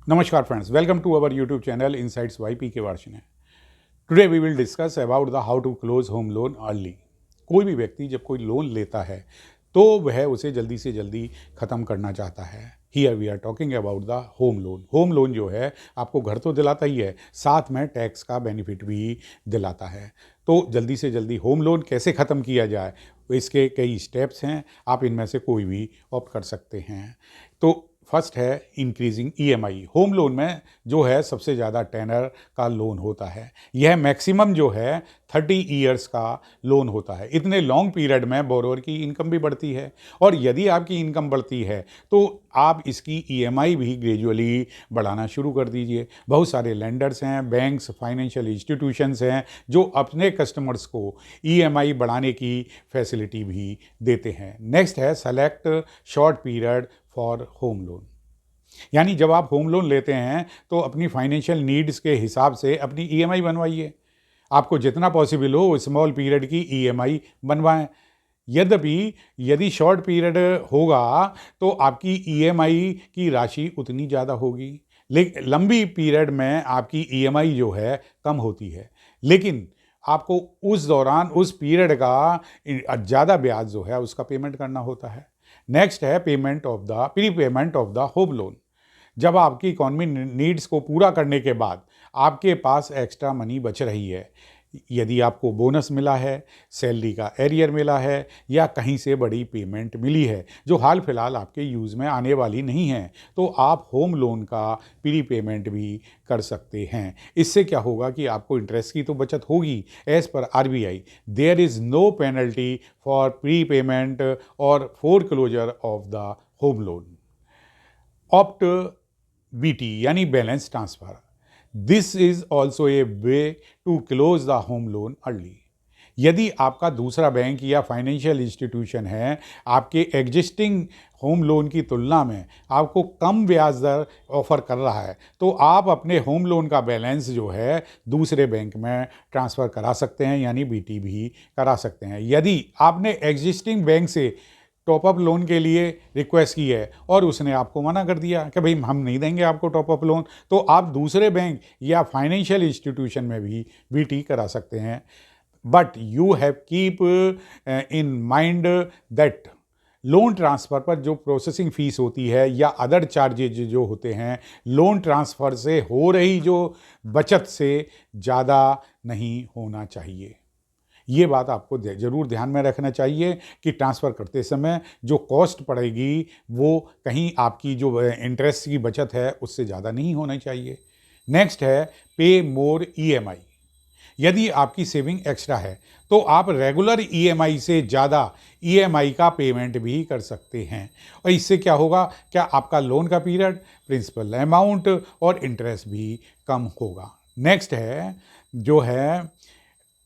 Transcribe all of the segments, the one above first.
Namaskar friends, welcome to our YouTube channel Insights by PK Varshney. Today we will discuss about the how to close home loan early. कोई भी व्यक्ति जब कोई loan लेता है तो वह उसे जल्दी से जल्दी ख़त्म करना चाहता है. Here we are talking about the home loan. Home loan जो है आपको घर तो दिलाता ही है, साथ में टैक्स का बेनिफिट भी दिलाता है. तो जल्दी से जल्दी होम लोन कैसे ख़त्म किया जाए, इसके कई स्टेप्स हैं. आप इनमें से कोई भी ऑप्ट कर सकते हैं. तो फर्स्ट है इंक्रीजिंग ईएमआई. होम लोन में जो है सबसे ज़्यादा टेनर का लोन होता है. यह मैक्सिमम जो है 30 ईयर्स का लोन होता है. इतने लॉन्ग पीरियड में बोरोवर की इनकम भी बढ़ती है, और यदि आपकी इनकम बढ़ती है तो आप इसकी ईएमआई भी ग्रेजुअली बढ़ाना शुरू कर दीजिए. बहुत सारे लेंडर्स हैं, बैंक्स, फाइनेंशियल इंस्टीट्यूशंस हैं जो अपने कस्टमर्स को ईएमआई बढ़ाने की फैसिलिटी भी देते हैं. नेक्स्ट है select short period for home loan. यानी जब आप होम लोन लेते हैं तो अपनी फाइनेंशियल नीड्स के हिसाब से अपनी ईएमआई बनवाइए. आपको जितना पॉसिबल हो स्मॉल पीरियड की ईएमआई बनवाएं. यद्यपि यदि शॉर्ट पीरियड होगा तो आपकी ईएमआई की राशि उतनी ज़्यादा होगी, लेकिन लंबी पीरियड में आपकी ईएमआई जो है कम होती है, लेकिन आपको उस दौरान उस पीरियड का ज़्यादा ब्याज जो है उसका पेमेंट करना होता है. नेक्स्ट है payment of the pre payment of the home loan. जब आपकी इकॉनमी नीड्स को पूरा करने के बाद आपके पास एक्स्ट्रा मनी बच रही है, यदि आपको बोनस मिला है, सैलरी का एरियर मिला है, या कहीं से बड़ी पेमेंट मिली है जो हाल फिलहाल आपके यूज़ में आने वाली नहीं है, तो आप होम लोन का प्री पेमेंट भी कर सकते हैं. इससे क्या होगा कि आपको इंटरेस्ट की तो बचत होगी. As per RBI there is no penalty for prepayment और foreclosure of the home loan. Opt BT यानी balance transfer. This is also a way to close the home loan early. यदि आपका दूसरा bank या financial institution है आपके existing home loan की तुलना में आपको कम ब्याज दर ऑफर कर रहा है, तो आप अपने होम लोन का बैलेंस जो है दूसरे बैंक में ट्रांसफ़र करा सकते हैं, यानी बीटी भी करा सकते हैं. यदि आपने एग्जिस्टिंग बैंक से टॉपअप लोन के लिए रिक्वेस्ट की है और उसने आपको मना कर दिया कि भाई हम नहीं देंगे आपको टॉपअप लोन, तो आप दूसरे बैंक या फाइनेंशियल इंस्टीट्यूशन में भी बीटी करा सकते हैं. But you have keep in mind that loan transfer पर जो प्रोसेसिंग फ़ीस होती है या अदर चार्जेज जो होते हैं, लोन ट्रांसफ़र से हो रही जो बचत से ज़्यादा नहीं होना चाहिए. ये बात आपको ज़रूर ध्यान में रखना चाहिए कि ट्रांसफ़र करते समय जो कॉस्ट पड़ेगी वो कहीं आपकी जो इंटरेस्ट की बचत है उससे ज़्यादा नहीं होना चाहिए. नेक्स्ट है पे मोर ईएमआई. यदि आपकी सेविंग एक्स्ट्रा है तो आप रेगुलर ईएमआई से ज़्यादा ईएमआई का पेमेंट भी कर सकते हैं, और इससे क्या होगा, क्या आपका लोन का पीरियड, प्रिंसिपल अमाउंट और इंटरेस्ट भी कम होगा. नेक्स्ट है जो है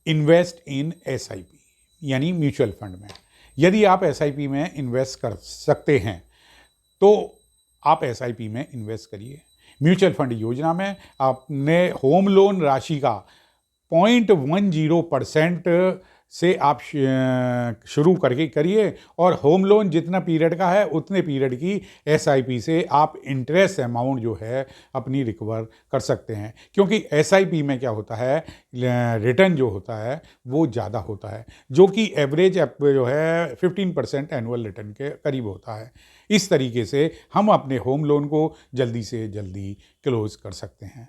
इन्वेस्ट इन एसआईपी यानी म्यूचुअल फंड में. यदि आप एसआईपी में इन्वेस्ट कर सकते हैं तो आप एसआईपी में इन्वेस्ट करिए. म्यूचुअल फंड योजना में आपने होम लोन राशि का 0.10% से आप शुरू करके करिए, और होम लोन जितना पीरियड का है उतने पीरियड की एसआईपी से आप इंटरेस्ट अमाउंट जो है अपनी रिकवर कर सकते हैं. क्योंकि एसआईपी में क्या होता है, रिटर्न जो होता है वो ज़्यादा होता है, जो कि एवरेज जो है 15% एनुअल रिटर्न के करीब होता है. इस तरीके से हम अपने होम लोन को जल्दी से जल्दी क्लोज कर सकते हैं.